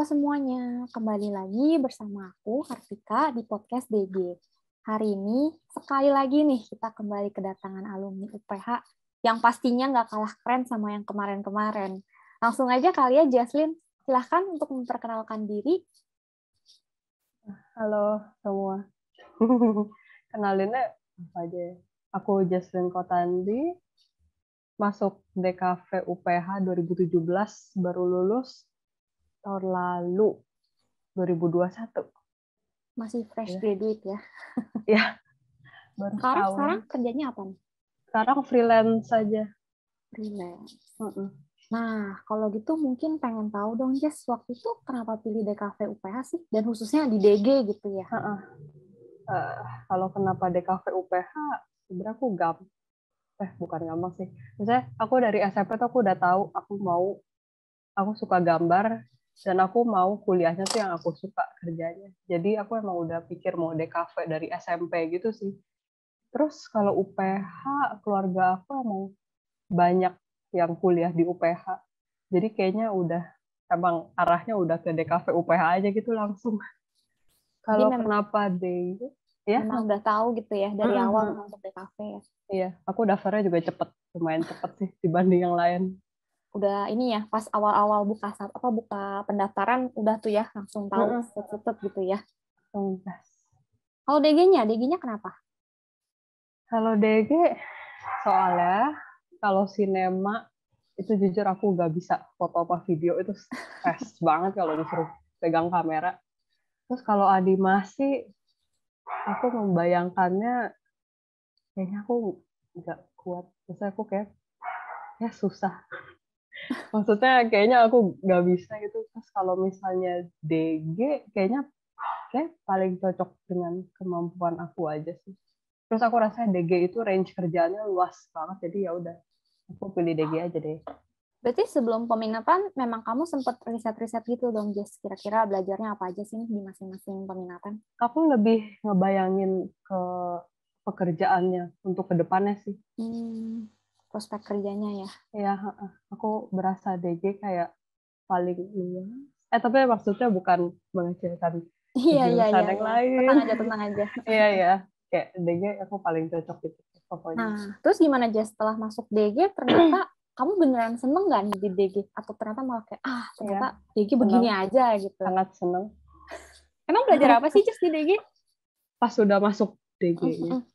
semuanya, kembali lagi bersama aku, Kartika, di podcast DG. Hari ini, sekali lagi nih, kita kembali kedatangan alumni UPH yang pastinya nggak kalah keren sama yang kemarin-kemarin. Langsung aja kali ya, Jaslyn. Silahkan untuk memperkenalkan diri. Halo semua. Kenalinnya apa aja ya? Aku Jaslyn Kotandi, masuk DKV UPH 2017, baru lulus tahun lalu, 2021. Masih fresh Ya. graduate ya. Ya, baru Sekarang tahun. kerjanya apa nih? Sekarang freelance saja. Freelance. Mm-mm. Nah, kalau gitu mungkin pengen tahu dong, Jess, waktu itu kenapa pilih DKV UPH sih? Dan khususnya di DG gitu ya. Kalau kenapa DKV UPH, sebenarnya aku bukan gampang sih. Misalnya aku dari SMP tuh aku udah tahu aku suka gambar dan aku mau kuliahnya tuh yang aku suka kerjanya. Jadi aku emang udah pikir mau DKV dari SMP gitu sih. Terus kalau UPH, keluarga aku emang banyak yang kuliah di UPH. Jadi kayaknya emang arahnya udah ke DKV UPH aja gitu langsung. Jadi Kalau memang kenapa DG? Ya, udah tahu gitu ya dari awal masuk DKV ya. Iya, aku daftarnya juga lumayan cepet sih dibanding yang lain. Udah ini ya, pas awal-awal buka pendaftaran udah tuh ya langsung tahu set gitu ya. Kalau DG-nya kenapa? Kalau DG soalnya kalau sinema itu jujur aku nggak bisa foto apa video, itu stres banget kalau disuruh pegang kamera. Terus kalau animasi aku membayangkannya kayaknya aku nggak kuat. Terus aku kayak ya susah. Maksudnya kayaknya aku nggak bisa gitu. Terus kalau misalnya DG kayaknya paling cocok dengan kemampuan aku aja sih. Terus aku rasa DG itu range kerjaannya luas banget, jadi ya udah aku pilih DG aja deh. Berarti sebelum peminatan memang kamu sempat riset-riset gitu dong, Jess. Kira-kira belajarnya apa aja sih di masing-masing peminatan? Aku lebih ngebayangin ke pekerjaannya untuk kedepannya sih. Prospek kerjanya ya. Ya, aku berasa DG kayak paling luas. Tapi maksudnya bukan mengecilkan Iya. jurusan yang lain. Tenang aja. Iya. Kayak DG aku paling cocok gitu pokoknya. Nah, terus gimana, Jess? Setelah masuk DG, ternyata kamu beneran seneng nggak nih di DG? Atau ternyata malah kayak, ternyata DG begini aja gitu? Sangat seneng. Emang belajar apa sih, Jess, di DG? Pas sudah masuk DG-nya.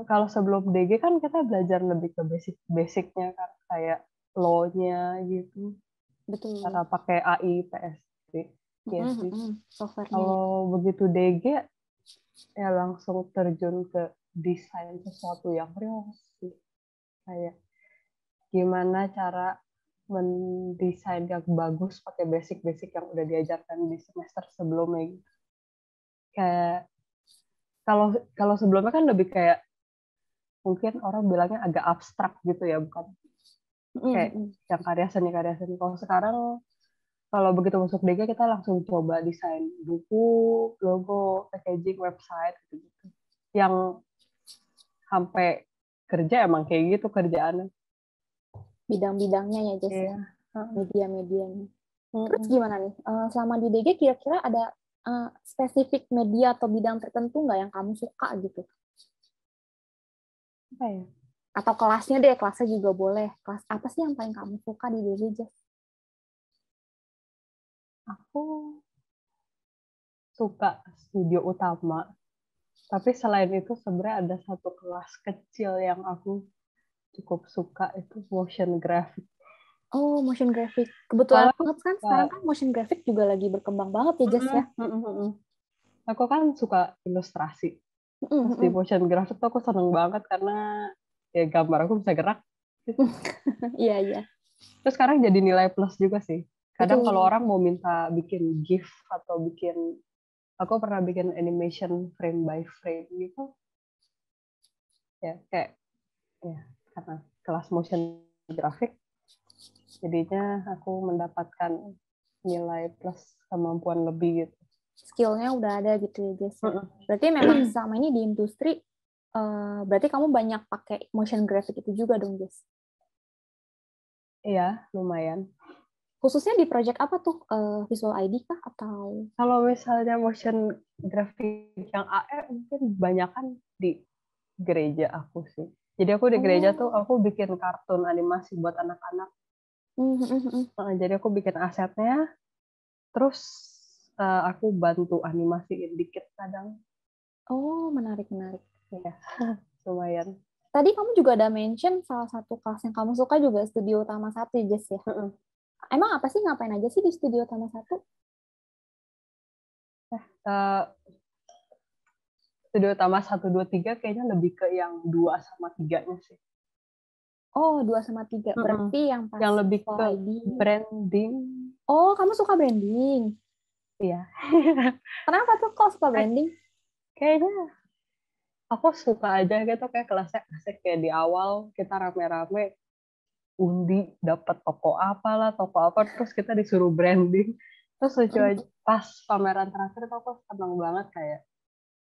Kalau sebelum DG kan kita belajar lebih ke basic-basicnya kan, kayak law-nya gitu. Betul. Cara pakai AI, PSD. Kalau begitu DG, ya langsung terjun ke desain sesuatu yang real sih. Kayak gimana cara mendesain yang bagus pakai basic-basic yang udah diajarkan di semester sebelumnya gitu. Kayak kalau sebelumnya kan lebih kayak mungkin orang bilangnya agak abstrak gitu ya, bukan kayak yang karya seni. Kalau sekarang kalau begitu masuk DG kita langsung coba desain buku, logo, packaging, website gitu. Yang sampai kerja emang kayak gitu kerjaannya. Bidang-bidangnya ya, Jess. Iya. Media-medianya. Terus gimana nih? Selama di DG kira-kira ada spesifik media atau bidang tertentu nggak yang kamu suka gitu? Apa ya? Atau kelasnya juga boleh. Kelas apa sih yang paling kamu suka di DG, Jess? Aku suka studio utama. Tapi selain itu sebenarnya ada satu kelas kecil yang aku cukup suka, itu motion graphic. Oh, motion graphic. Kebetulan banget kan sekarang kan motion graphic juga lagi berkembang banget ya, Jess ya. Aku kan suka ilustrasi. Terus di motion graphic tuh aku seneng banget karena ya gambar aku bisa gerak. Iya. Terus sekarang jadi nilai plus juga sih. Kadang Betul. kalau orang mau minta bikin GIF atau aku pernah bikin animation frame by frame gitu. Ya kayak karena kelas motion graphic jadinya aku mendapatkan nilai plus kemampuan lebih gitu. Skill-nya udah ada gitu ya, Jess. Berarti memang selama ini di industri berarti kamu banyak pakai motion graphic itu juga dong, Jess? Iya, lumayan. Khususnya di project apa tuh? Visual ID kah atau? Kalau misalnya motion graphic yang AR mungkin banyakan di gereja aku sih. Jadi aku di gereja tuh aku bikin kartun animasi buat anak-anak. Jadi aku bikin asetnya, terus aku bantu animasiin dikit kadang. Oh, menarik. Ya, lumayan. Tadi kamu juga ada mention salah satu kelas yang kamu suka juga Studio Tama 1 ya, Jess ya? Emang apa sih, ngapain aja sih di Studio Tama 1? Studio Tama 1, 2, 3 kayaknya lebih ke yang 2 sama 3-nya sih. Oh, 2 sama 3. Berarti yang pas yang lebih ke ID. branding. Oh, kamu suka branding? Iya. Kenapa tuh kok suka branding? Kayaknya aku suka aja gitu, kayak kelasnya asik, kayak di awal kita rame-rame undi dapat toko apa, terus kita disuruh branding. Terus lucu aja, pas pameran terakhir tuh aku seneng banget, kayak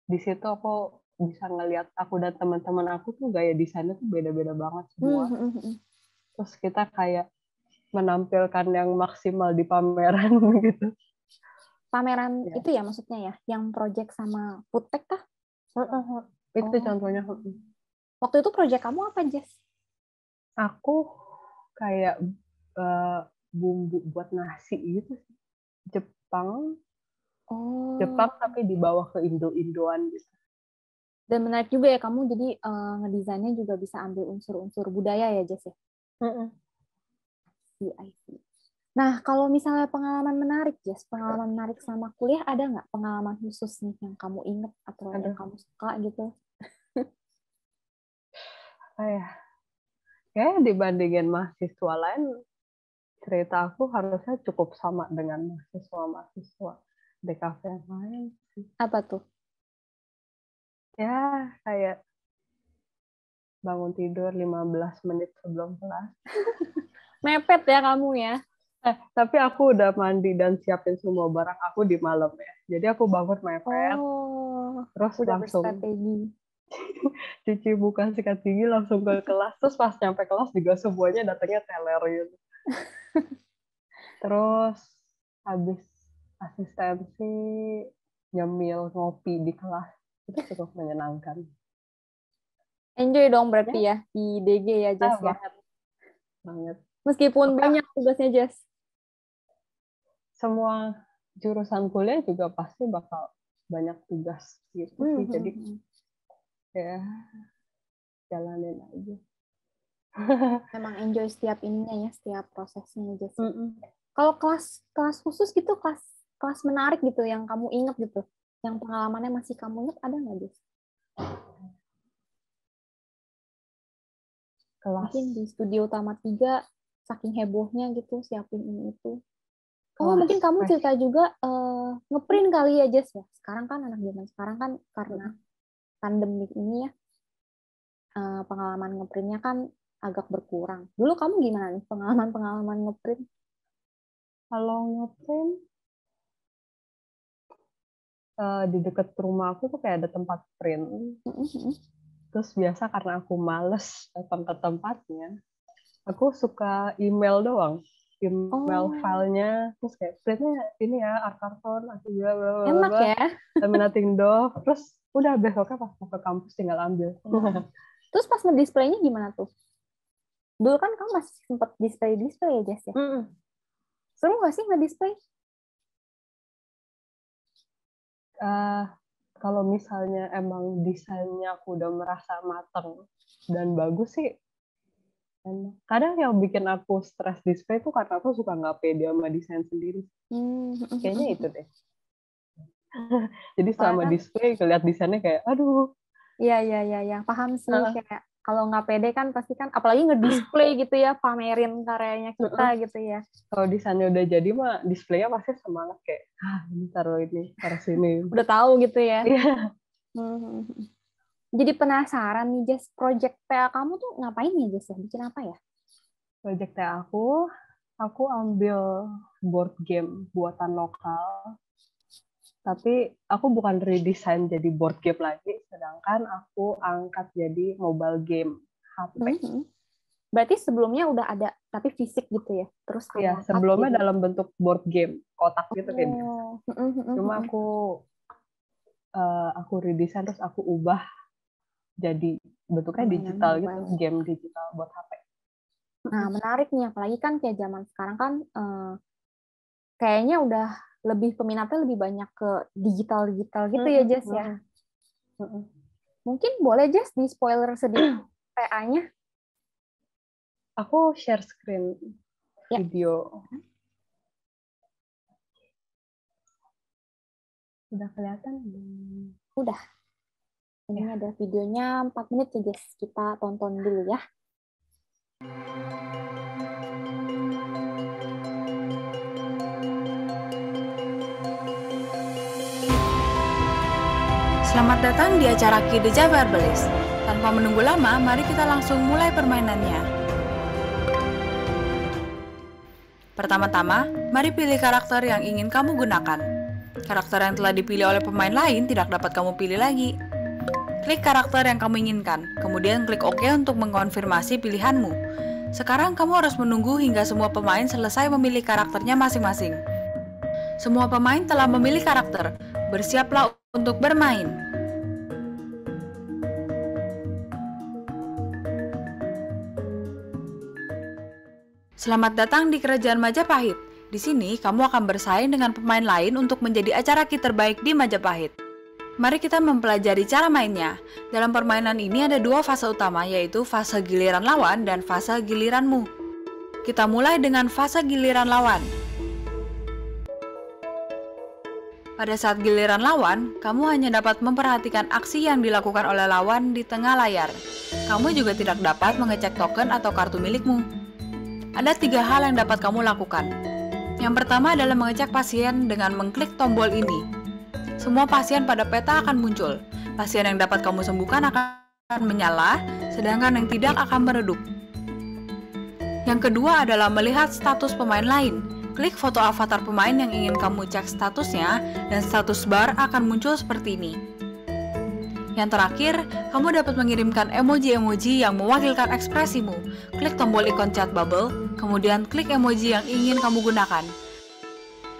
di situ aku bisa ngelihat aku dan teman-teman aku tuh gaya desainnya tuh beda-beda banget semua. Terus kita kayak menampilkan yang maksimal di pameran gitu. Pameran ya. Itu ya maksudnya ya, yang project sama Foodtech kah? Itu contohnya. Waktu itu project kamu apa, Jess? Aku kayak bumbu buat nasi gitu sih. Jepang tapi dibawa ke Indo-Indoan gitu. Dan menarik juga ya, kamu jadi ngedesainnya juga bisa ambil unsur-unsur budaya ya, Jess ya? I see. Nah, kalau misalnya pengalaman menarik, Jess, pengalaman menarik sama kuliah, ada nggak pengalaman khusus nih yang kamu ingat atau yang kamu suka gitu? Kayak dibandingin mahasiswa lain, cerita aku harusnya cukup sama dengan mahasiswa DKV yang lain. Apa tuh? Ya, kayak bangun tidur 15 menit sebelum kelas. Mepet ya kamu ya? Tapi aku udah mandi dan siapin semua barang aku di malam ya. Jadi aku bangun mepet, terus udah langsung berstrategi. cuci muka, sikat gigi, langsung ke kelas. Terus pas nyampe kelas juga semuanya datangnya teler gitu. Terus habis asistensi, nyemil ngopi di kelas, itu cukup menyenangkan. Enjoy dong berarti ya di DG ya, Jess ya? Banget. Meskipun banyak tugasnya, Jess. Semua jurusan kuliah juga pasti bakal banyak tugas gitu sih. Jadi ya jalanin aja. Emang enjoy setiap ininya ya, setiap prosesnya, Jess. Kalau kelas khusus gitu, kelas menarik gitu yang kamu inget gitu, yang pengalamannya masih kamu inget, ada nggak, Jess? Mungkin di Studio Tama 3 saking hebohnya gitu siapin ini itu. Mungkin kamu cerita juga ngeprint kali ya, Jess ya. Sekarang kan anak zaman sekarang kan karena pandemik ini ya, pengalaman ngeprintnya kan agak berkurang. Dulu kamu gimana nih pengalaman ngeprint? Kalau ngeprint di dekat rumah aku tuh kayak ada tempat print. Terus biasa karena aku males datang ke tempatnya, aku suka email doang. Email filenya, terus kayak printnya ini ya, art karton, aku juga enak ya. laminating doh, terus udah besoknya pas mau ke kampus tinggal ambil. Terus pas ngedisplaynya gimana tuh? Dulu kan kamu masih sempat display ya, Jess ya? Seru nggak sih ngedisplay? Kalau misalnya emang desainnya aku udah merasa matang dan bagus sih, kadang yang bikin aku stres display tuh karena aku suka nggak pede sama desain sendiri. Kayaknya itu deh. Jadi selama display ngeliat desainnya kayak aduh. Iya, paham sih. Kayak kalau nggak pede kan pasti kan, apalagi ngedisplay gitu ya, pamerin karyanya kita gitu ya. Kalau desainnya udah jadi mah displaynya pasti semangat kayak ini taruh sini. Udah tahu gitu ya. Iya. Jadi penasaran nih, Jess, project TA kamu tuh ngapain ya, Jess? Bikin apa ya? Project TA aku ambil board game buatan lokal. Tapi aku bukan redesign jadi board game lagi, sedangkan aku angkat jadi mobile game HP. Berarti sebelumnya udah ada, tapi fisik gitu ya? Terus kamu Ya, angkat sebelumnya jadi... dalam bentuk board game, kotak gitu kayak biasa. Oh. Cuma aku redesign terus aku ubah jadi bentuknya Permainan digital gitu, mobile. game digital buat HP. Nah, menarik nih, apalagi kan kayak zaman sekarang kan kayaknya udah lebih peminatnya lebih banyak ke digital-digital gitu ya, Jess ya. Mungkin boleh Jess di spoiler sedikit PA-nya. Aku share screen Ya. video. Udah kelihatan? Udah. Ini ada videonya 4 menit ya, Jess. Kita tonton dulu ya. Selamat datang di acara Kid The Java Herbalist. Tanpa menunggu lama, mari kita langsung mulai permainannya. Pertama-tama, mari pilih karakter yang ingin kamu gunakan. Karakter yang telah dipilih oleh pemain lain tidak dapat kamu pilih lagi. Klik karakter yang kamu inginkan, kemudian klik OK untuk mengkonfirmasi pilihanmu. Sekarang kamu harus menunggu hingga semua pemain selesai memilih karakternya masing-masing. Semua pemain telah memilih karakter, bersiaplah untuk bermain. Selamat datang di Kerajaan Majapahit. Di sini, kamu akan bersaing dengan pemain lain untuk menjadi acara Kid terbaik di Majapahit. Mari kita mempelajari cara mainnya. Dalam permainan ini ada 2 fase utama, yaitu fase giliran lawan dan fase giliranmu. Kita mulai dengan fase giliran lawan. Pada saat giliran lawan, kamu hanya dapat memperhatikan aksi yang dilakukan oleh lawan di tengah layar. Kamu juga tidak dapat mengecek token atau kartu milikmu. Ada 3 hal yang dapat kamu lakukan. Yang pertama adalah mengecek pasien dengan mengklik tombol ini. Semua pasien pada peta akan muncul. Pasien yang dapat kamu sembuhkan akan menyala, sedangkan yang tidak akan meredup. Yang kedua adalah melihat status pemain lain. Klik foto avatar pemain yang ingin kamu cek statusnya, dan status bar akan muncul seperti ini. Yang terakhir, kamu dapat mengirimkan emoji-emoji yang mewakilkan ekspresimu. Klik tombol ikon chat bubble, kemudian klik emoji yang ingin kamu gunakan.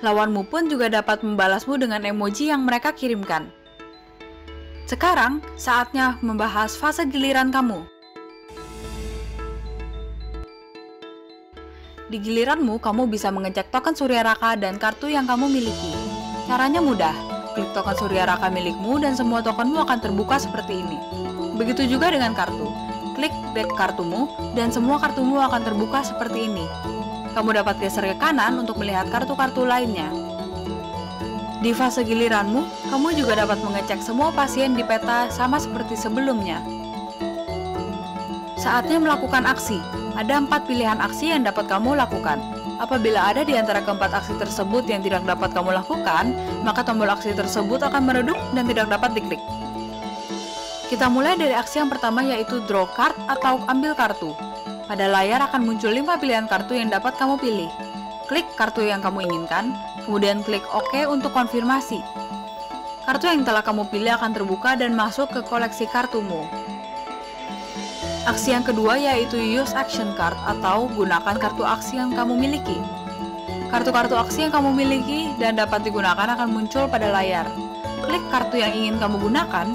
Lawanmu pun juga dapat membalasmu dengan emoji yang mereka kirimkan. Sekarang, saatnya membahas fase giliran kamu. Di giliranmu, kamu bisa mengecek token Surya Raka dan kartu yang kamu miliki. Caranya mudah. Klik token Surya Raka milikmu dan semua tokenmu akan terbuka seperti ini. Begitu juga dengan kartu. Klik deck kartumu dan semua kartumu akan terbuka seperti ini. Kamu dapat geser ke kanan untuk melihat kartu-kartu lainnya. Di fase giliranmu, kamu juga dapat mengecek semua pasien di peta sama seperti sebelumnya. Saatnya melakukan aksi. Ada 4 pilihan aksi yang dapat kamu lakukan. Apabila ada di antara keempat aksi tersebut yang tidak dapat kamu lakukan, maka tombol aksi tersebut akan meredup dan tidak dapat diklik. Kita mulai dari aksi yang pertama, yaitu draw card atau ambil kartu. Pada layar akan muncul 5 pilihan kartu yang dapat kamu pilih. Klik kartu yang kamu inginkan, kemudian klik OK untuk konfirmasi. Kartu yang telah kamu pilih akan terbuka dan masuk ke koleksi kartumu. Aksi yang kedua yaitu use action card atau gunakan kartu aksi yang kamu miliki. Kartu-kartu aksi yang kamu miliki dan dapat digunakan akan muncul pada layar. Klik kartu yang ingin kamu gunakan,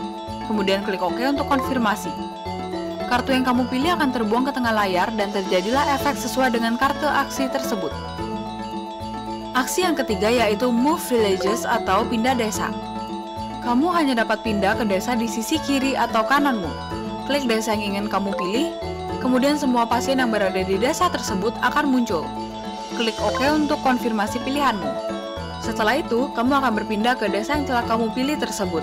kemudian klik OK untuk konfirmasi. Kartu yang kamu pilih akan terbuang ke tengah layar dan terjadilah efek sesuai dengan kartu aksi tersebut. Aksi yang ketiga yaitu move villages atau pindah desa. Kamu hanya dapat pindah ke desa di sisi kiri atau kananmu. Klik desa yang ingin kamu pilih, kemudian semua pasien yang berada di desa tersebut akan muncul. Klik OK untuk konfirmasi pilihanmu. Setelah itu, kamu akan berpindah ke desa yang telah kamu pilih tersebut.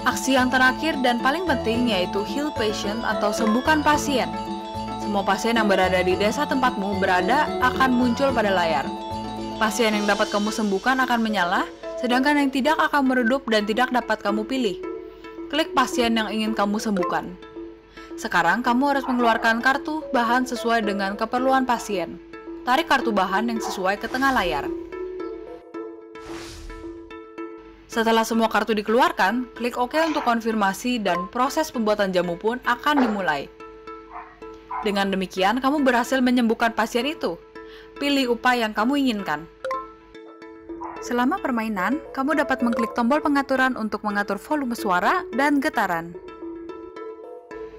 Aksi yang terakhir dan paling penting yaitu heal patient atau sembuhkan pasien. Semua pasien yang berada di desa tempatmu berada akan muncul pada layar. Pasien yang dapat kamu sembuhkan akan menyala, sedangkan yang tidak akan meredup dan tidak dapat kamu pilih. Klik pasien yang ingin kamu sembuhkan. Sekarang kamu harus mengeluarkan kartu bahan sesuai dengan keperluan pasien. Tarik kartu bahan yang sesuai ke tengah layar. Setelah semua kartu dikeluarkan, klik OK untuk konfirmasi dan proses pembuatan jamu pun akan dimulai. Dengan demikian, kamu berhasil menyembuhkan pasien itu. Pilih upah yang kamu inginkan. Selama permainan, kamu dapat mengklik tombol pengaturan untuk mengatur volume suara dan getaran.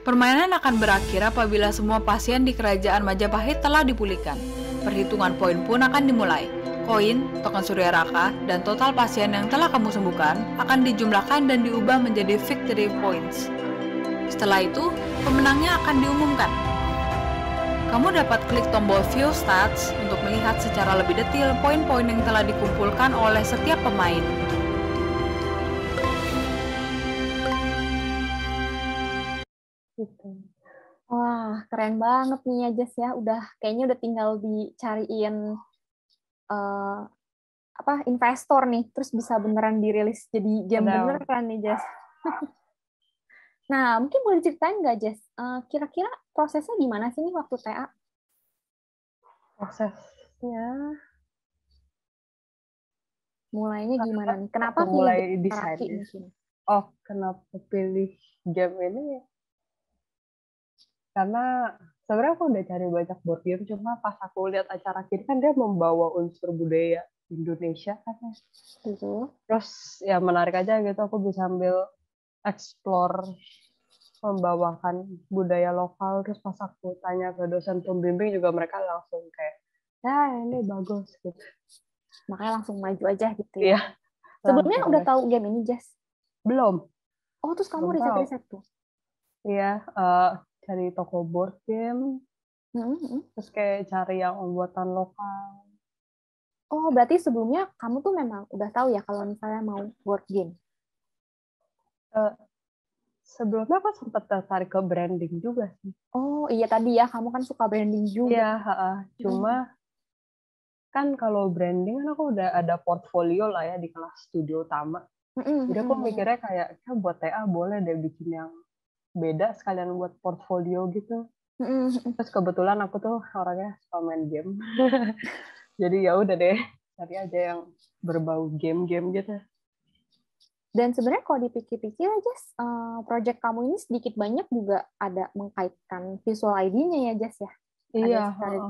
Permainan akan berakhir apabila semua pasien di Kerajaan Majapahit telah dipulihkan. Perhitungan poin pun akan dimulai. Koin, token Surya Raka, dan total pasien yang telah kamu sembuhkan akan dijumlahkan dan diubah menjadi victory points. Setelah itu, pemenangnya akan diumumkan. Kamu dapat klik tombol View Stats untuk melihat secara lebih detail poin-poin yang telah dikumpulkan oleh setiap pemain. Gitu. Wah, keren banget nih ya Jess ya. Kayaknya udah tinggal dicariin investor nih, terus bisa beneran dirilis jadi game beneran nih Jess. Nah, mungkin boleh ceritain nggak, Jess? Kira-kira prosesnya gimana sih nih waktu TA? Prosesnya mulainya gimana nih? Kenapa mulai pilih desain? Oh, kenapa pilih game ini? Karena sebenarnya aku udah cari banyak board game, cuma pas aku lihat acara kini kan dia membawa unsur budaya Indonesia kan. Gitu. Terus ya menarik aja gitu, aku bisa ambil explore membawakan budaya lokal. Terus pas aku tanya ke dosen pembimbing juga mereka langsung kayak, ya ini bagus gitu. Makanya langsung maju aja gitu ya. Iya. Sebelumnya udah tahu game ini, Jess? Belum. Oh, terus kamu riset-riset tuh? Iya, cari toko board game. Terus kayak cari yang buatan lokal. Oh, berarti sebelumnya kamu tuh memang udah tahu ya kalau misalnya mau board game? Sebelumnya aku sempat tertarik ke branding juga sih. Oh iya tadi ya, kamu kan suka branding juga. Iya, cuma kan kalau branding kan aku udah ada portfolio lah ya di kelas studio utama. Jadi aku mikirnya kayak buat TA boleh deh bikin yang beda sekalian buat portfolio gitu. Terus kebetulan aku tuh orangnya suka main game. Jadi ya udah deh, cari aja yang berbau game-game gitu. Dan sebenarnya kalau dipikir-pikir aja, project kamu ini sedikit banyak juga ada mengkaitkan visual ID-nya ya, Jess ya? Iya.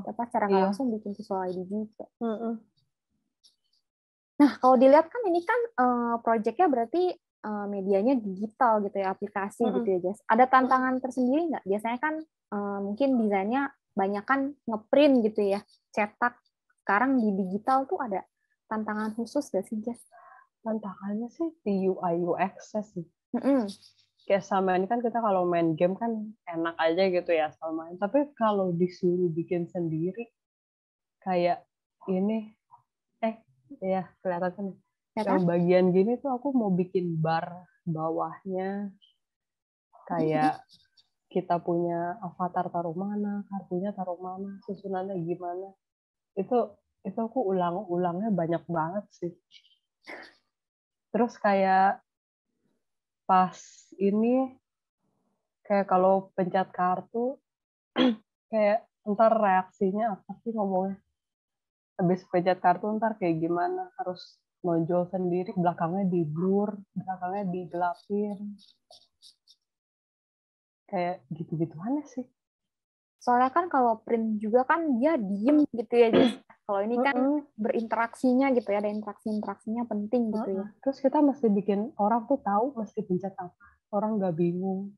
Secara nggak langsung bikin visual ID juga. Nah, kalau dilihat kan ini kan project-nya berarti medianya digital gitu ya, aplikasi gitu ya, Jess. Ada tantangan tersendiri nggak? Biasanya kan mungkin desainnya banyak kan ngeprint gitu ya, cetak. Sekarang di digital tuh ada tantangan khusus nggak sih, Jess? Tantangannya sih di UI UX sih. Kayak sama ini kan kita kalau main game kan enak aja gitu ya asal main. Tapi kalau disuruh bikin sendiri kayak ini ya kelihatan kan yang bagian gini tuh aku mau bikin bar bawahnya kayak kita punya avatar taruh mana, kartunya taruh mana, susunannya gimana. Itu aku ulangnya banyak banget sih. Terus kayak pas ini kayak kalau pencet kartu kayak ntar reaksinya apa sih ngomongnya, habis pencet kartu ntar kayak gimana, harus nonjol sendiri, belakangnya di blur, belakangnya digelapin, kayak gitu-gituannya sih. Soalnya kan kalau print juga kan dia diem gitu ya, Jess. Kalau ini kan berinteraksinya gitu ya, ada interaksinya penting gitu ya. Terus kita mesti bikin orang tuh tahu mesti pencet apa, orang nggak bingung.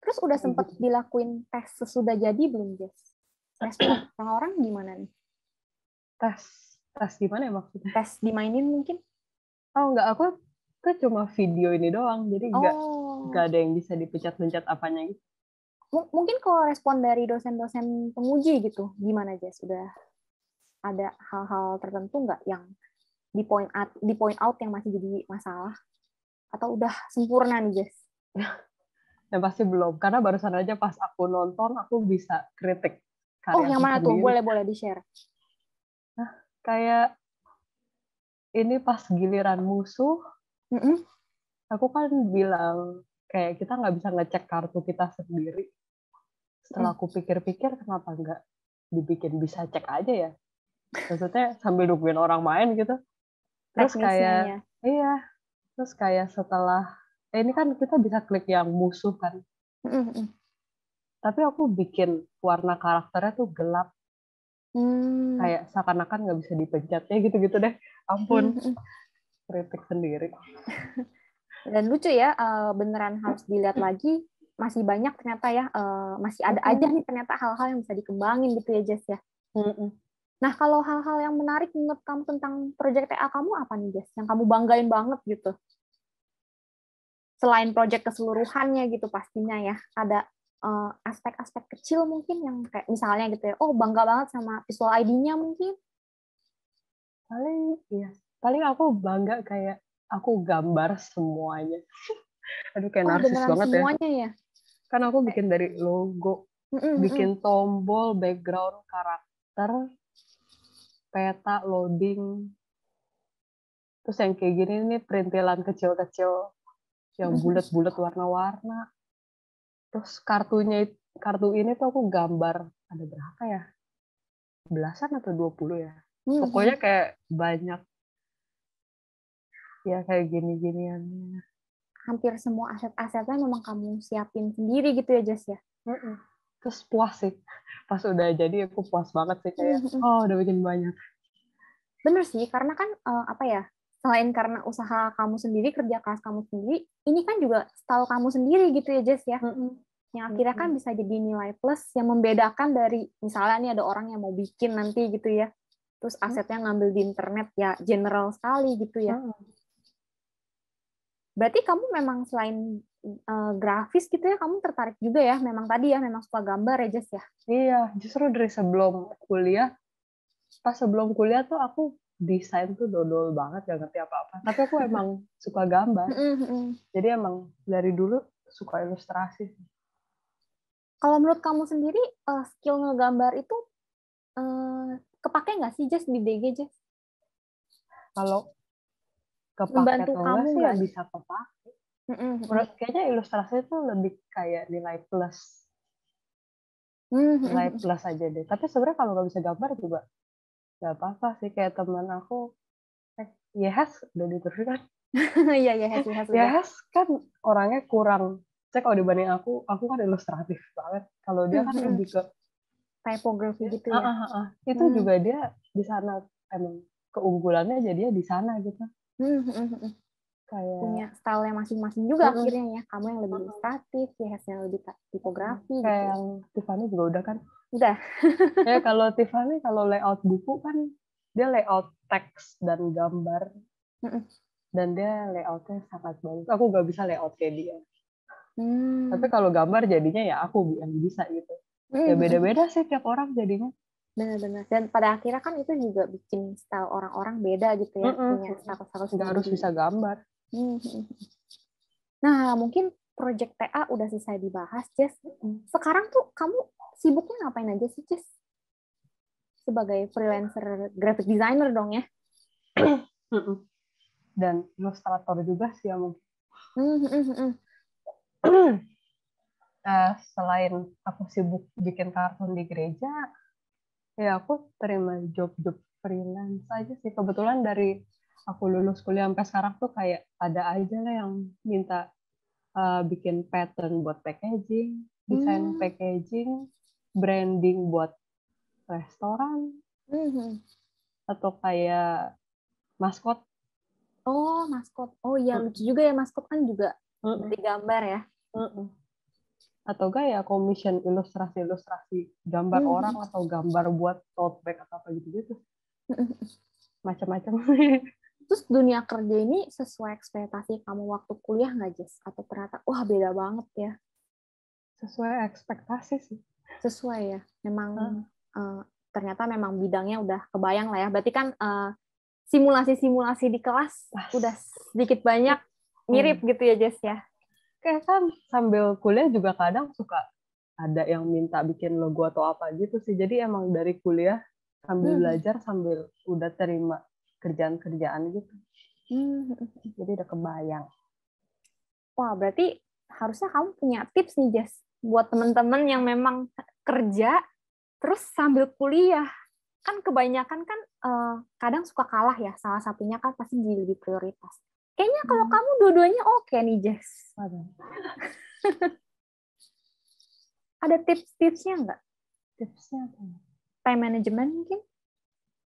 Terus udah sempat dilakuin tes sesudah jadi belum, Jess? Respon orang gimana nih? Tes gimana ya maksudnya? Tes dimainin mungkin? Oh enggak, aku cuma video ini doang, jadi nggak ada yang bisa dipencet-pencet apanya gitu. Mungkin kalau respon dari dosen-dosen penguji gitu, gimana Jess? Sudah ada hal-hal tertentu nggak yang di point out yang masih jadi masalah? Atau udah sempurna nih, Jess? Yang pasti belum, karena barusan aja pas aku nonton, aku bisa kritik karya yang mana sendiri. tuh? Boleh di-share. Nah, kayak ini pas giliran musuh, aku kan bilang, kayak kita nggak bisa ngecek kartu kita sendiri. Setelah aku pikir-pikir, kenapa nggak dibikin bisa cek aja ya? Maksudnya sambil nungguin orang main gitu. Terus teknisnya kayak, terus kayak setelah, ini kan kita bisa klik yang musuh kan. Tapi aku bikin warna karakternya tuh gelap. Kayak seakan-akan nggak bisa dipencetnya gitu-gitu deh. Ampun, kritik sendiri. Dan lucu ya, beneran harus dilihat lagi, masih banyak ternyata ya, masih ada aja nih ternyata hal-hal yang bisa dikembangin gitu ya Jess ya. Nah kalau hal-hal yang menarik menurut kamu tentang proyek TA kamu apa nih Jess, yang kamu banggain banget gitu? Selain proyek keseluruhannya gitu pastinya ya, ada aspek-aspek kecil mungkin yang kayak misalnya gitu ya, oh bangga banget sama visual ID-nya mungkin. Paling aku bangga kayak aku gambar semuanya. Aduh kayak narsis banget semuanya ya. Kan aku bikin dari logo, bikin tombol, background, karakter, peta, loading. Terus yang kayak gini nih perintilan kecil-kecil yang bulat-bulat warna-warna. Terus kartu ini tuh aku gambar ada berapa ya? Belasan atau 20 ya? Pokoknya kayak banyak. Ya kayak gini-ginian. Hampir semua aset-asetnya memang kamu siapin sendiri gitu ya Jess ya? Terus puas sih. Pas udah jadi aku puas banget sih kayak, oh udah bikin banyak. Bener sih, karena kan apa ya, selain karena usaha kamu sendiri, kerja keras kamu sendiri, ini kan juga style kamu sendiri gitu ya Jess ya? Yang akhirnya kan bisa jadi nilai plus yang membedakan dari, misalnya nih ada orang yang mau bikin nanti gitu ya, terus asetnya ngambil di internet ya general sekali gitu ya. Berarti kamu memang selain grafis gitu ya, kamu tertarik juga ya, memang tadi ya, memang suka gambar ya Jess ya? Iya, justru dari sebelum kuliah, pas sebelum kuliah tuh aku desain tuh dodol banget, gak ngerti apa-apa. Tapi aku emang suka gambar. Jadi emang dari dulu suka ilustrasi. Kalau menurut kamu sendiri, skill ngegambar itu kepake nggak sih Jess di DG Jess? Kalau kepake membantu atau kamu enggak sih ya nggak? bisa kepake. Kayaknya ilustrasi itu lebih kayak nilai plus. Nilai plus aja deh. Tapi sebenarnya kalau nggak bisa gambar juga nggak apa-apa sih. Kayak teman aku, Yehas udah diteruskan kan? Iya, Yehas kan orangnya kurang. Saya kalau dibanding aku kan ilustratif banget. Kalau dia kan lebih ke typography gitu ya. Itu juga dia di sana emang keunggulannya jadinya di sana gitu. Kayak punya style-nya masing-masing juga akhirnya ya. Kamu yang lebih ilustratif, Yehasnya lebih tipografi kayak gitu. Yang Tiffany juga udah kan. Udah. Ya kalau Tiffany kalau layout buku kan dia layout teks dan gambar. Dan dia layoutnya sangat bagus. Aku nggak bisa layout kayak dia. Tapi kalau gambar jadinya ya aku yang bisa gitu. Ya beda-beda sih tiap orang jadinya. Benar-benar. Dan pada akhirnya kan itu juga bikin style orang-orang beda gitu ya. Punya style-style sendiri. Nggak harus bisa gambar. Nah, mungkin project TA udah selesai dibahas, Jess. Sekarang tuh kamu sibuknya ngapain aja sih, Jess? Sebagai freelancer graphic designer dong ya? Dan ilustrator juga sih ya mungkin. Selain aku sibuk bikin kartun di gereja, ya aku terima job-job freelance aja sih. Kebetulan dari aku lulus kuliah sampai sekarang tuh kayak ada aja lah yang minta bikin pattern buat packaging, desain packaging, branding buat restoran, atau kayak maskot. Oh, maskot. Oh iya, lucu juga ya, maskot kan juga dari gambar ya. Atau enggak ya commission ilustrasi gambar orang atau gambar buat tote bag atau apa gitu-gitu. Macam-macam. Terus dunia kerja ini sesuai ekspektasi kamu waktu kuliah nggak, Jess? Atau ternyata, wah beda banget ya? Sesuai ekspektasi sih. Sesuai ya? Memang ternyata memang bidangnya udah kebayang lah ya. Berarti kan simulasi-simulasi di kelas udah sedikit banyak mirip gitu ya, Jess ya? Kayak kan sambil kuliah juga kadang suka ada yang minta bikin logo atau apa gitu sih. Jadi emang dari kuliah sambil belajar sambil udah terima kerjaan-kerjaan gitu. Jadi udah kebayang. Wah, berarti harusnya kamu punya tips nih, Jess, buat teman-teman yang memang kerja terus sambil kuliah. Kan kebanyakan kan kadang suka kalah ya, salah satunya kan pasti jadi lebih prioritas. Kayaknya kalau kamu dua-duanya oke nih, Jess. Ada tips-tipsnya nggak? Tipsnya apa ya? Time management mungkin?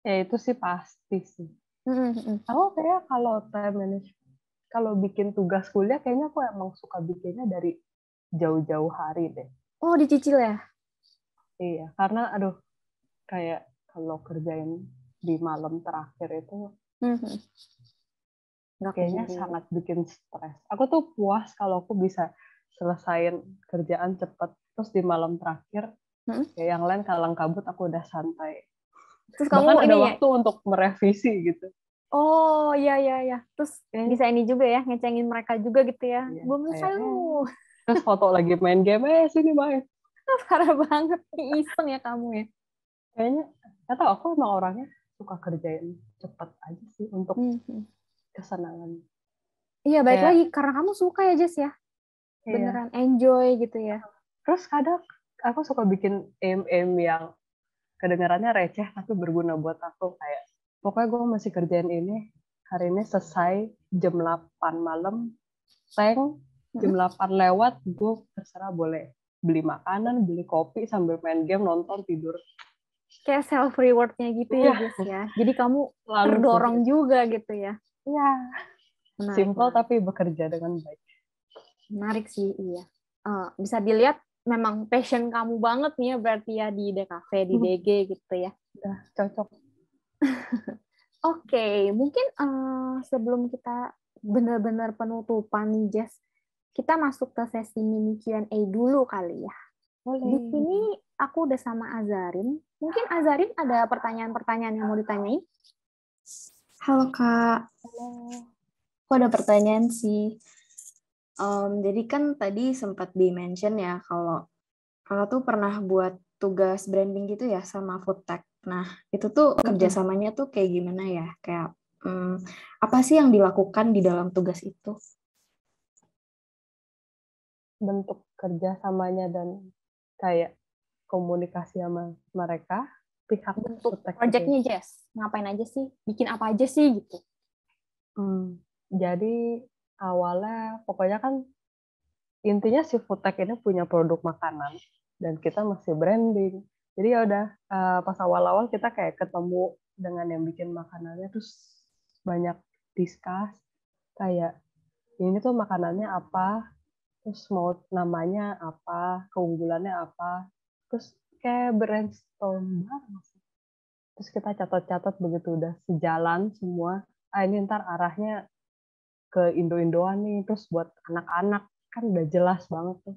Ya itu sih pasti sih. Mm-mm. Aku kayak kalau time management, kalau bikin tugas kuliah kayaknya aku emang suka bikinnya dari jauh-jauh hari deh. Oh, dicicil ya? Iya, karena aduh kayak kalau kerjain di malam terakhir itu Mhm. Nggak kayaknya keburu. sangat bikin stres. Aku tuh puas kalau aku bisa selesain kerjaan cepet, terus di malam terakhir kayak yang lain kalang kabut aku udah santai. Terus Bahkan kamu ada ini ya? waktu untuk merevisi gitu. Oh, iya. Terus bisa ini juga ya, ngecengin mereka juga gitu ya. Iya, Belum selesai kayak, lu. terus foto lagi main game, sini main. Parah banget. Iseng ya kamu ya. Kayaknya, nggak tahu, aku emang orangnya suka kerjain cepet aja sih untuk kesenangan. Iya, baik Kayak, lagi. Karena kamu suka ya, Jess ya? iya. Beneran enjoy gitu ya. Terus kadang aku suka bikin aim yang kedengarannya receh tapi berguna buat aku. Kayak, pokoknya gue masih kerjain ini, hari ini selesai jam 8 malam, jam 8 lewat, gue terserah boleh beli makanan, beli kopi, sambil main game, nonton, tidur. Kayak self reward-nya gitu ya, Jess ya. Jadi kamu terdorong juga gitu ya. Iya. Simple tapi bekerja dengan baik. Menarik sih, iya. Bisa dilihat memang passion kamu banget nih ya berarti ya di DKV, di DG gitu ya. Udah cocok. Oke, mungkin sebelum kita benar-benar penutupan nih, Jess, kita masuk ke sesi mini Q&A dulu kali ya. Boleh. Di sini aku udah sama Azarin. Mungkin Azarin ada pertanyaan-pertanyaan yang mau ditanyain? Halo Kak. Halo. Aku ada pertanyaan sih. Jadi kan tadi sempat di-mention ya kalau Kakak tuh pernah buat tugas branding gitu ya sama Foodtech. Nah, itu tuh kerjasamanya tuh kayak gimana ya? Kayak apa sih yang dilakukan di dalam tugas itu? Bentuk kerjasamanya dan kayak komunikasi sama mereka, pihak bentuk Foodtech project-nya, Jess. Ngapain aja sih? Bikin apa aja sih gitu? Jadi awalnya pokoknya kan intinya si Foodtech ini punya produk makanan dan kita masih branding. Jadi ya udah pas awal-awal kita kayak ketemu dengan yang bikin makanannya, terus banyak discuss kayak ini tuh makanannya apa, terus mau namanya apa, keunggulannya apa, terus kayak brainstorm bareng. Terus kita catat-catat begitu udah sejalan semua, ini ntar arahnya ke Indo-Indoan nih, terus buat anak-anak kan udah jelas banget tuh.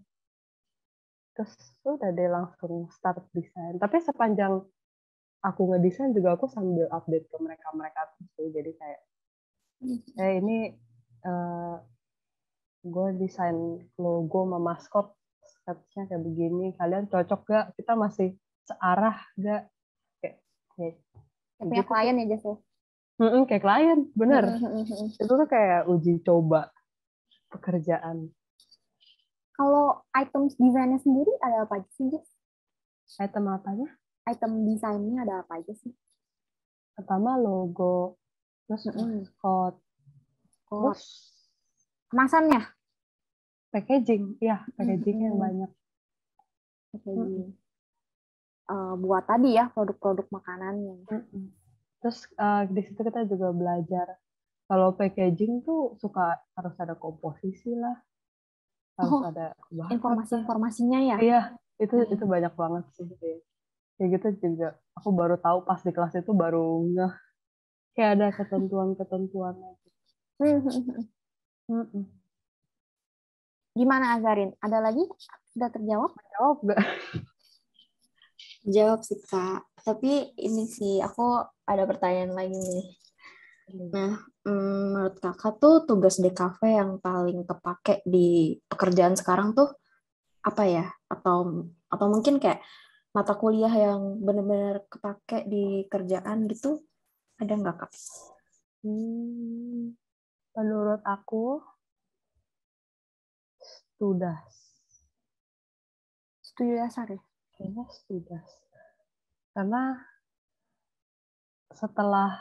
Terus udah deh langsung start desain. Tapi sepanjang aku ngedesain juga aku sambil update ke mereka tuh sih. Jadi kayak, ini gue desain logo sama maskot, sketchnya kayak begini. Kalian cocok gak? Kita masih searah gak? Kayak punya klien ya, Jess? Kayak klien, bener. Itu tuh kayak uji coba pekerjaan. Kalau item desainnya sendiri ada apa aja sih, Jess? Item apanya? Item desainnya ada apa aja sih? Pertama logo, terus maskot, terus kemasannya? packaging, ya packaging yang banyak. Packaging. Buat tadi ya produk-produk makanannya. Terus di situ kita juga belajar kalau packaging tuh harus ada komposisi lah, harus ada informasi-informasinya ya. Iya, itu banyak banget sih. Kayak gitu juga aku baru tahu pas di kelas itu, baru ngeh kayak ada ketentuan-ketentuannya. Gimana Azarin? Ada lagi? Sudah terjawab? Jawab nggak? Jawab sih Kak. Tapi ini sih aku ada pertanyaan lagi nih. Nah, menurut Kakak tuh tugas DKV yang paling kepake di pekerjaan sekarang tuh apa ya? Atau mungkin kayak mata kuliah yang benar-benar kepake di kerjaan gitu, ada nggak Kak? Menurut aku studi dasar ya? Kayaknya studas. Karena setelah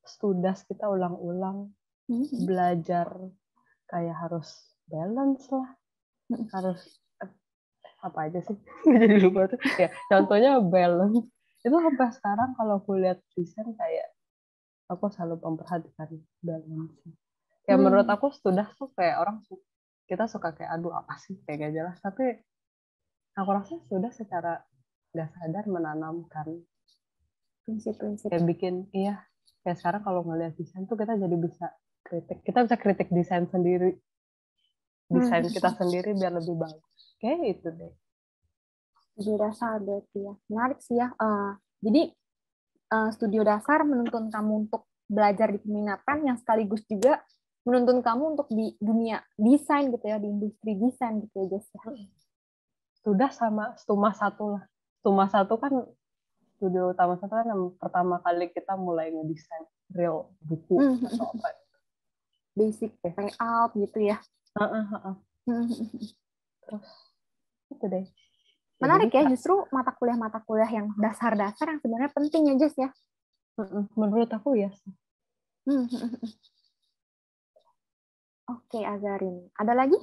studas kita ulang-ulang belajar kayak harus balance lah, harus apa aja sih? Jadi lupa tuh. Ya, contohnya balance. Itu sampai sekarang kalau aku lihat desain kayak aku selalu memperhatikan balance. Ya menurut aku sudah tuh kayak kita suka kayak aduh apa sih kayak gak jelas. Tapi aku rasa sudah secara nggak sadar menanamkan Prinsip-prinsip. kayak bikin kayak sekarang kalau ngelihat desain tuh kita jadi bisa kritik desain sendiri, desain kita sendiri biar lebih bagus kayak itu deh. Studio dasar berarti ya. Menarik sih ya. Jadi studio dasar menuntun kamu untuk belajar di peminatan yang sekaligus juga menuntun kamu untuk di dunia desain gitu ya, di industri desain gitu ya, Jess. Sudah sama Stuma 1 lah. Stuma 1 kan studio utama 1 kan yang pertama kali kita mulai ngedesain real buku atau apa. Basic layout gitu ya. Terus itu deh. Menarik ya, justru mata kuliah yang dasar-dasar yang sebenarnya penting ya, Jess ya. Menurut aku ya. Oke, Azarin. Ada lagi?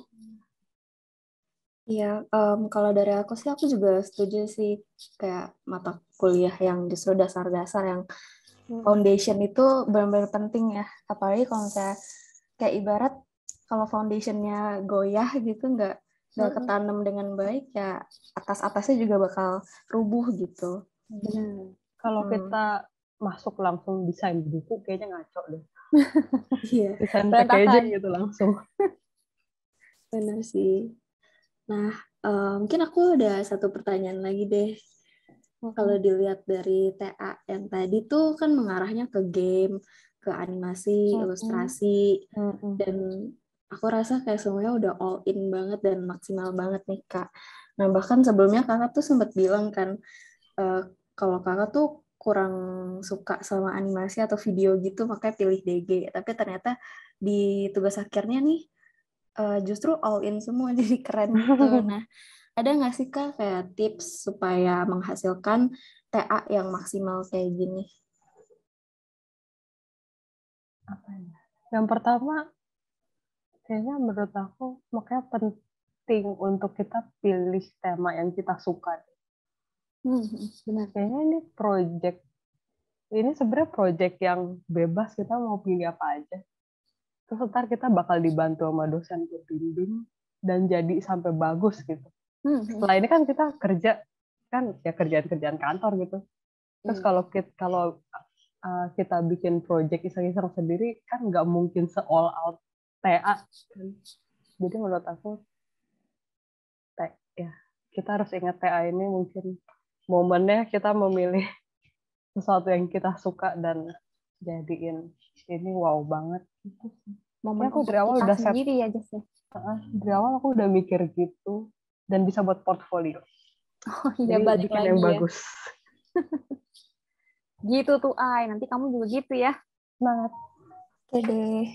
Iya, kalau dari aku sih, aku juga setuju sih kayak mata kuliah yang justru dasar-dasar yang foundation itu benar-benar penting ya. Apalagi kalau misalnya kayak ibarat kalau foundationnya goyah gitu, nggak ketanam dengan baik, ya atas-atasnya juga bakal rubuh gitu. Kalau kita masuk langsung desain buku, kayaknya ngaco deh. Iya. Desain packaging gitu langsung. Benar sih. Nah, mungkin aku ada satu pertanyaan lagi deh. Kalau dilihat dari TA yang tadi tuh kan mengarahnya ke game, ke animasi, ilustrasi, dan aku rasa kayak semuanya udah all in banget dan maksimal banget nih, Kak. Nah, bahkan sebelumnya Kakak tuh sempat bilang kan, kalau Kakak tuh kurang suka sama animasi atau video gitu, makanya pilih DG. Tapi ternyata di tugas akhirnya nih, justru all in semua, jadi keren gitu. Nah, ada nggak sih Kak kayak tips supaya menghasilkan TA yang maksimal kayak gini? Apa ya? Yang pertama, kayaknya menurut aku makanya penting untuk kita pilih tema yang kita suka. Benar. Kayaknya ini sebenarnya project yang bebas, kita mau pilih apa aja. Terus ntar kita bakal dibantu sama dosen pembimbing dan jadi sampai bagus gitu. Setelah ini kan kita kerja kan ya kerjaan kantor gitu. Terus kalau kita bikin project iseng-iseng sendiri kan nggak mungkin all out TA kan. Jadi menurut aku kita harus ingat TA ini mungkin momennya kita memilih sesuatu yang kita suka dan jadiin ini wow banget gitu. Momen Aku untuk dari awal kita udah sendiri ya, Jess ya. Dari awal aku udah mikir gitu dan bisa buat portfolio. Oh iya, jadi balik bikin lagi yang ya. bagus. Gitu tuh, nanti kamu juga gitu ya. Semangat. Oke deh.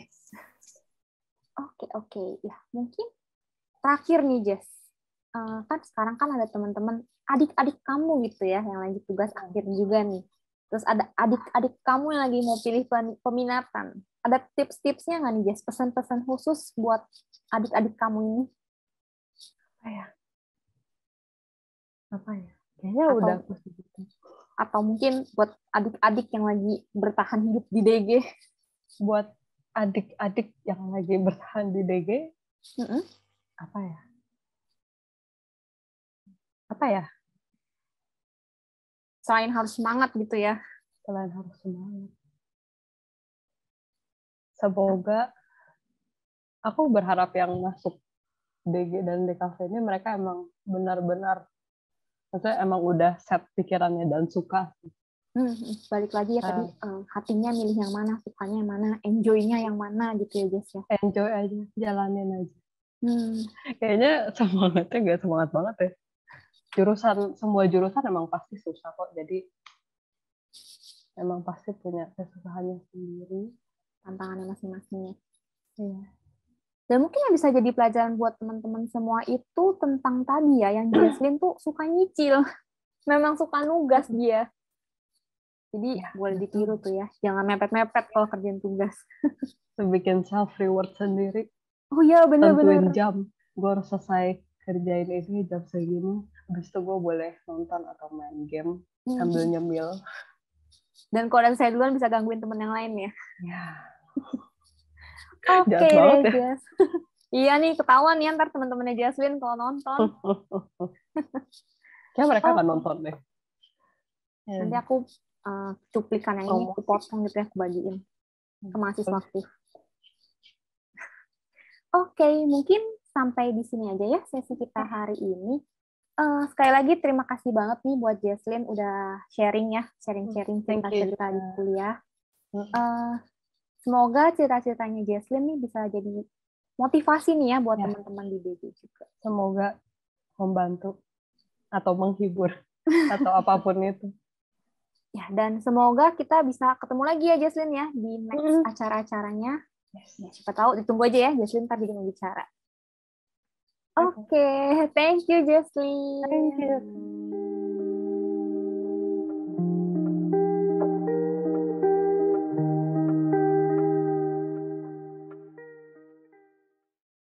Oke. Ya, mungkin terakhir nih, Jess. Kan sekarang kan ada teman-teman adik-adik kamu gitu ya yang lagi tugas akhir juga nih. Terus ada adik-adik kamu yang lagi mau pilih peminatan. Ada tips-tipsnya nggak nih, Jess? Pesan-pesan khusus buat adik-adik kamu ini? Apa ya? Kayaknya udah atau mungkin buat adik-adik yang lagi bertahan hidup di DG. Buat adik-adik yang lagi bertahan di DG, apa ya? Selain harus semangat gitu ya. Semoga aku berharap yang masuk DG dan DKV ini mereka emang benar-benar maksudnya emang udah set pikirannya dan suka. Balik lagi ya tadi hatinya milih yang mana, sukanya yang mana, enjoy-nya yang mana gitu ya, Jess ya. Enjoy aja, jalanin aja. Kayaknya semangatnya nggak semangat banget ya. Semua jurusan emang pasti susah kok, jadi emang pasti punya kesusahannya sendiri, tantangannya masing-masing. Iya. Dan mungkin yang bisa jadi pelajaran buat teman-teman semua itu tentang tadi ya, yang Jesslyn tuh suka nyicil. Memang suka nugas dia. Jadi boleh ditiru tuh ya. Jangan mepet-mepet kalau kerjaan tugas. Bikin self reward sendiri. Oh iya, benar-benar. Tentuin jam. Gue harus selesai kerjain ini jam segini, habis itu gue boleh nonton atau main game sambil nyemil. Dan kalau ada saya duluan bisa gangguin temen yang lain ya. Ya. Oke Jahat banget deh, ya. Jas. Iya nih, ketahuan ya ntar teman-temannya Jaslyn kalau nonton. Kayak mereka nggak nonton deh. Nanti aku cuplikan yang ini, aku potong gitu ya, aku bagiin ke mahasiswa aktif. Oke, mungkin sampai di sini aja ya sesi kita hari ini. Sekali lagi terima kasih banget nih buat Jaslyn udah sharing cerita-cerita di kuliah. Semoga cerita-ceritanya Jaslyn nih bisa jadi motivasi nih ya buat teman-teman di DG juga. Semoga membantu atau menghibur atau apapun itu. Ya, dan semoga kita bisa ketemu lagi ya Jaslyn ya di next acara-acaranya. Ya, siapa tahu ditunggu aja ya Jaslyn ntar jadi bicara. Oke, thank you Jaslyn. Thank you.